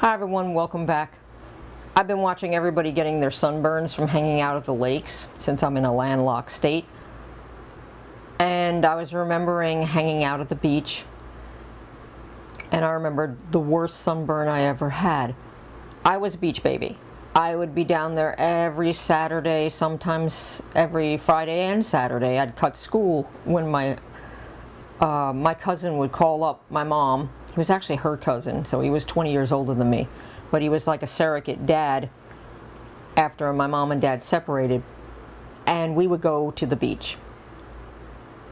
Hi everyone, welcome back. I've been watching everybody getting their sunburns from hanging out at the lakes since I'm in a landlocked state. And I was remembering hanging out at the beach, and I remembered the worst sunburn I ever had. I was a beach baby. I would be down there every Saturday, sometimes every Friday and Saturday. I'd cut school when my cousin would call up my mom. He was actually her cousin, so he was 20 years older than me. But he was like a surrogate dad after my mom and dad separated. And we would go to the beach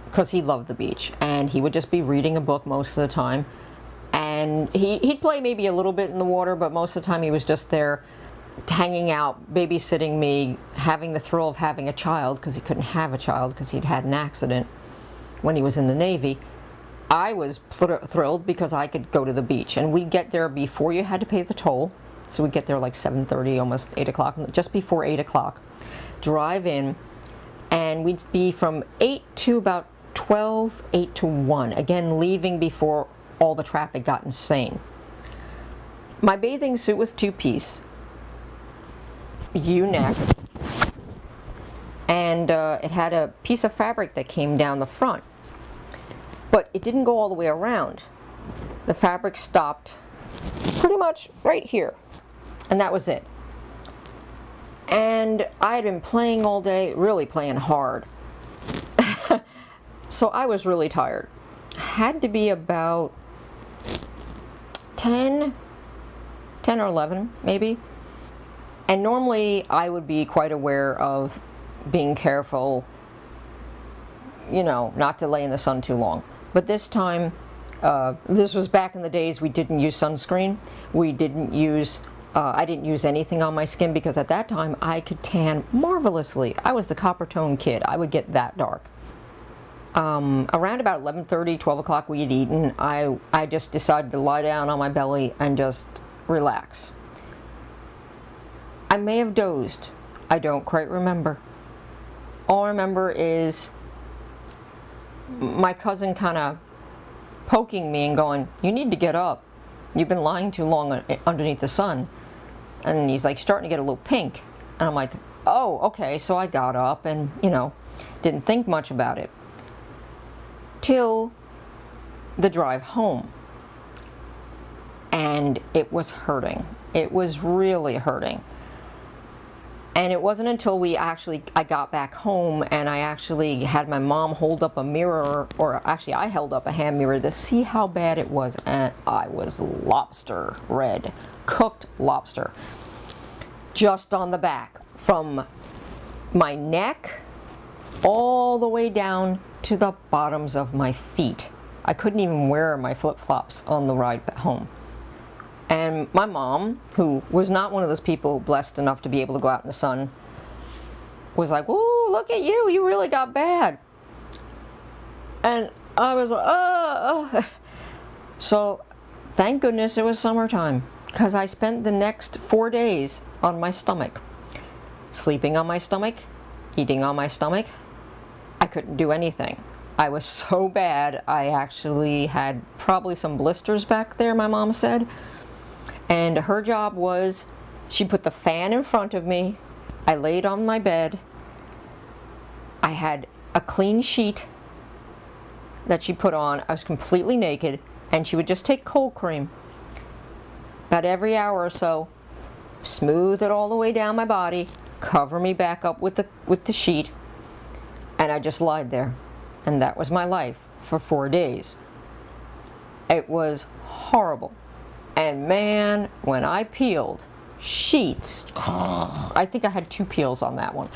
because he loved the beach. And he would just be reading a book most of the time. And he'd play maybe a little bit in the water, but most of the time he was just there hanging out, babysitting me, having the thrill of having a child, because he couldn't have a child because he'd had an accident when he was in the Navy. I was thrilled because I could go to the beach, and we'd get there before you had to pay the toll. So we'd get there like 7:30, almost 8 o'clock, just before 8 o'clock. Drive in, and we'd be from 8 to about 12, 8 to 1. Again, leaving before all the traffic got insane. My bathing suit was two-piece, U-neck, and it had a piece of fabric that came down the front. But it didn't go all the way around. The fabric stopped pretty much right here. And that was it. And I had been playing all day, really playing hard. So I was really tired. Had to be about 10 or 11 maybe. And normally I would be quite aware of being careful, you know, not to lay in the sun too long. But this time, this was back in the days we didn't use sunscreen. We didn't use, I didn't use anything on my skin because at that time I could tan marvelously. I was the copper tone kid. I would get that dark. Around about 11:30, 12 o'clock we had eaten. I just decided to lie down on my belly and just relax. I may have dozed. I don't quite remember. All I remember is my cousin kind of poking me and going, "You need to get up. You've been lying too long underneath the sun." And he's like starting to get a little pink. And I'm like, "Oh, okay." So I got up and, you know, didn't think much about it. Till the drive home. And it was hurting. It was really hurting. And it wasn't until I got back home and I actually had my mom hold up a mirror, or actually I held up a hand mirror to see how bad it was, and I was lobster red, cooked lobster. Just on the back, from my neck all the way down to the bottoms of my feet. I couldn't even wear my flip-flops on the ride home. And my mom, who was not one of those people blessed enough to be able to go out in the sun, was like, "Ooh, look at you, you really got bad." And I was like, So, thank goodness it was summertime, because I spent the next 4 days on my stomach. Sleeping on my stomach, eating on my stomach. I couldn't do anything. I was so bad, I actually had probably some blisters back there, my mom said. And her job was, she put the fan in front of me, I laid on my bed, I had a clean sheet that she put on, I was completely naked, and she would just take cold cream. About every hour or so, smooth it all the way down my body, cover me back up with the sheet, and I just lied there. And that was my life for 4 days. It was horrible. And man, when I peeled, sheets, I think I had 2 peels on that one.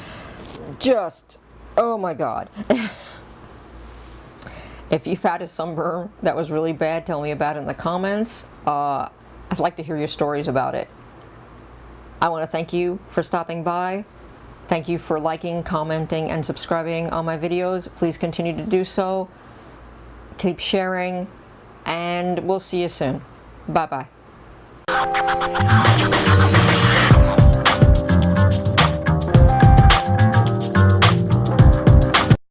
Just, oh my God. If you've had a sunburn that was really bad, tell me about it in the comments. I'd like to hear your stories about it. I want to thank you for stopping by. Thank you for liking, commenting, and subscribing on my videos. Please continue to do so. Keep sharing, and we'll see you soon. Bye-bye.